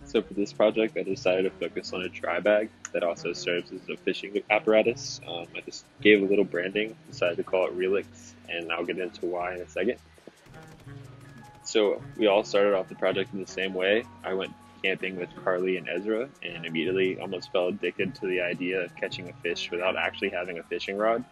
So for this project, I decided to focus on a dry bag that also serves as a fishing apparatus. I just gave a little branding, decided to call it Relix, and I'll get into why in a second. So we all started off the project in the same way. I went camping with Carly and Ezra and immediately almost fell addicted to the idea of catching a fish without actually having a fishing rod.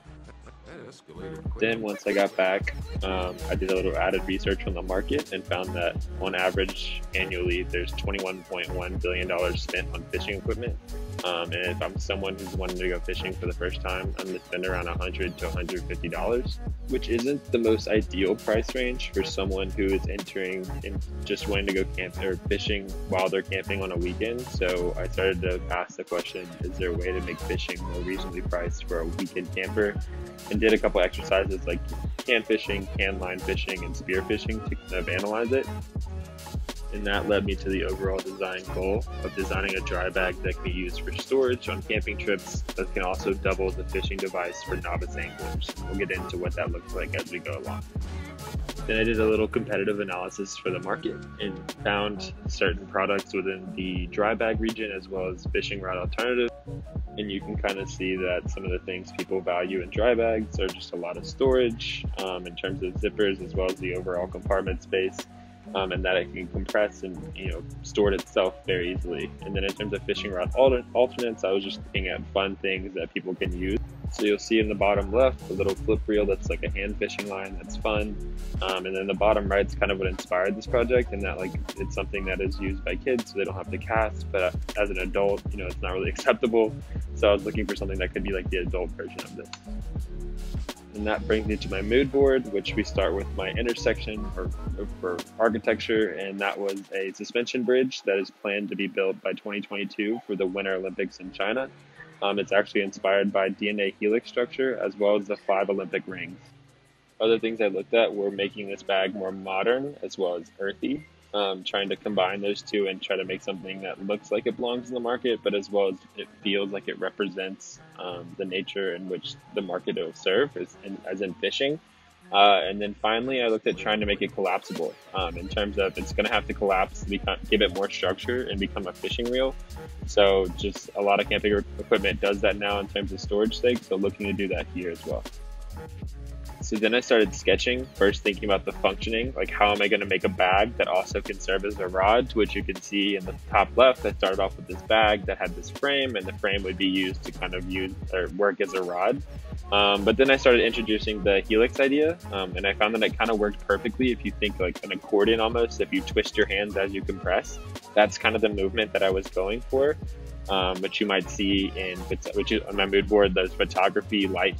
Then once I got back, I did a little added research on the market and found that on average annually there's $21.1 billion spent on fishing equipment. And if I'm someone who's wanting to go fishing for the first time, I'm going to spend around $100 to $150, which isn't the most ideal price range for someone who is entering and just wanting to go camp or fishing while they're camping on a weekend. So I started to ask the question, is there a way to make fishing more reasonably priced for a weekend camper? And did a couple exercises like can fishing, can line fishing, and spear fishing to kind of analyze it. And that led me to the overall design goal of designing a dry bag that can be used for storage on camping trips, but can also double as a fishing device for novice anglers. We'll get into what that looks like as we go along. Then I did a little competitive analysis for the market and found certain products within the dry bag region as well as fishing rod alternative. And you can kind of see that some of the things people value in dry bags are just a lot of storage in terms of zippers as well as the overall compartment space. And that it can compress and store it itself very easily. And then in terms of fishing rod alternates, I was just looking at fun things that people can use. So you'll see in the bottom left a little flip reel that's like a hand fishing line that's fun. And then the bottom right is kind of what inspired this project, and that it's something that is used by kids so they don't have to cast, but as an adult, it's not really acceptable. So I was looking for something that could be like the adult version of this. And that brings me to my mood board, which we start with my intersection for architecture, and that was a suspension bridge that is planned to be built by 2022 for the Winter Olympics in China. It's actually inspired by DNA helix structure as well as the 5 Olympic rings. Other things I looked at were making this bag more modern as well as earthy, trying to combine those two and try to make something that looks like it belongs in the market, but as well as it feels like it represents the nature in which the market it will serve, as in fishing. And then finally, I looked at trying to make it collapsible in terms of it's going to have to collapse to give it more structure and become a fishing reel. So just a lot of camping equipment does that now in terms of storage sake, so looking to do that here as well. So then I started sketching, first thinking about the functioning, like how am I going to make a bag that also can serve as a rod, to which you can see in the top left, I started off with this bag that had this frame, and the frame would be used to kind of use or work as a rod. But then I started introducing the helix idea, and I found that it kind of worked perfectly if you think like an accordion almost, if you twist your hands as you compress. That's kind of the movement that I was going for, which you might see which is on my mood board, those photography light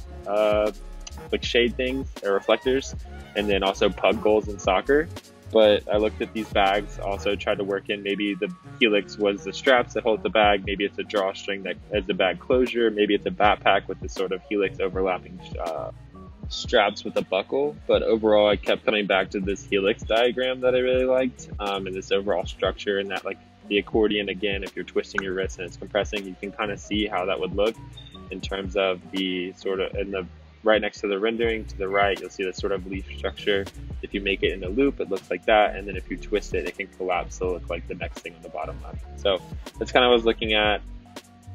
like shade things or reflectors, and then also pug goals in soccer. But I looked at these bags, also tried to work in maybe the helix was the straps that hold the bag, maybe it's a drawstring that as the bag closure, maybe it's a backpack with this sort of helix overlapping straps with a buckle. But overall, I kept coming back to this helix diagram that I really liked, and this overall structure, and that like the accordion again, if you're twisting your wrist and it's compressing, you can kind of see how that would look in terms of the sort of in the right next to the rendering to the right, you'll see this sort of leaf structure. If you make it in a loop, it looks like that, and then if you twist it, it can collapse to look like the next thing on the bottom left. So that's kind of what I was looking at.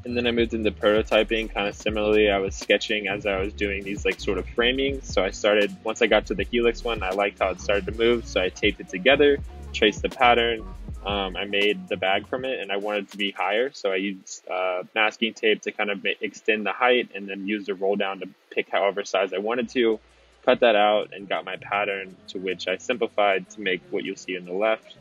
And then I moved into prototyping kind of similarly. I was sketching as I was doing these like sort of framings. So I started, once I got to the helix one, I liked how it started to move, so I taped it together, traced the pattern. I made the bag from it, and I wanted it to be higher, so I used masking tape to kind of extend the height, and then used a roll down to pick however size I wanted to, cut that out, and got my pattern, to which I simplified to make what you'll see on the left.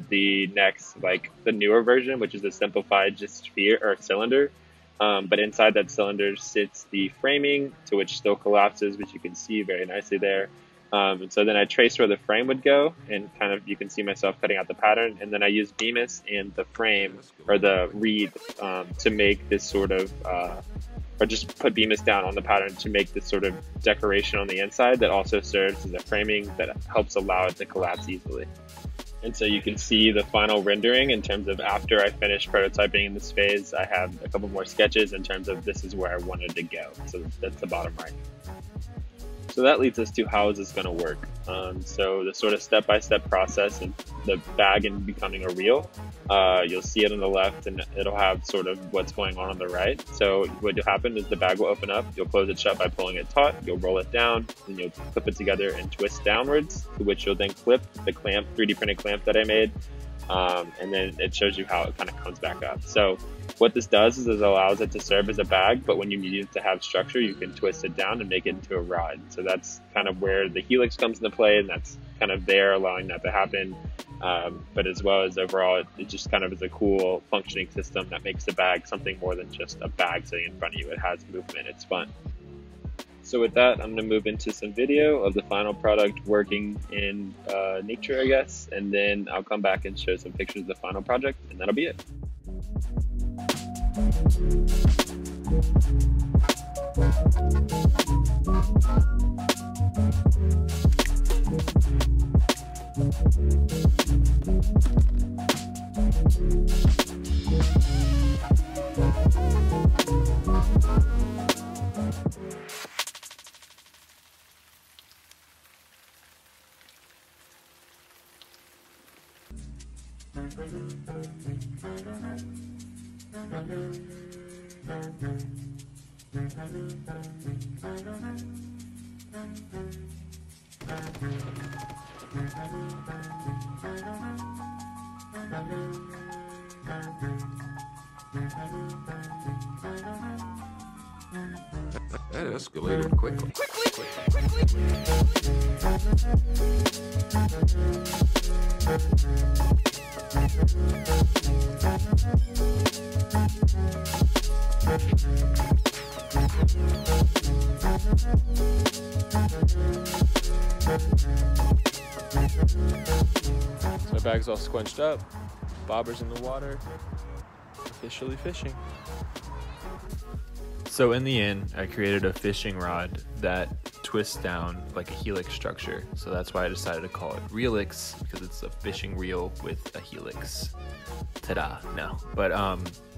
The next, like the newer version, which is a simplified just sphere or cylinder, but inside that cylinder sits the framing, to which still collapses, which you can see very nicely there. And so then I traced where the frame would go, and kind of you can see myself cutting out the pattern, and then I used Bemis and the frame or the reed to make this sort of or just put Bemis down on the pattern to make this sort of decoration on the inside that also serves as a framing that helps allow it to collapse easily. And so you can see the final rendering in terms of after I finished prototyping in this phase, I have a couple more sketches in terms of this is where I wanted to go. So that's the bottom right. So that leads us to how is this going to work. So the sort of step-by-step process of the bag and becoming a reel, you'll see it on the left and it'll have sort of what's going on the right. So what will happen is the bag will open up, you'll close it shut by pulling it taut, you'll roll it down, then you'll clip it together and twist downwards, to which you'll then clip the clamp, 3D printed clamp that I made, and then it shows you how it kind of comes back up. So what this does is it allows it to serve as a bag, but when you need it to have structure, you can twist it down and make it into a rod. So that's kind of where the helix comes into play, and that's kind of there allowing that to happen. But as well as overall, it just kind of is a cool functioning system that makes the bag something more than just a bag sitting in front of you. It has movement, it's fun. So with that, I'm going to move into some video of the final product working in nature, I guess, and then I'll come back and show some pictures of the final project, and that'll be it. That escalated quickly. So my bag's all squunched up, bobber's in the water, officially fishing. So in the end, I created a fishing rod that twists down like a helix structure. So that's why I decided to call it Reelix, because it's a fishing reel with a helix. Ta-da, no. But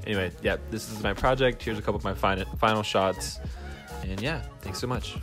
anyway, yeah, this is my project. Here's a couple of my final shots. And yeah, thanks so much.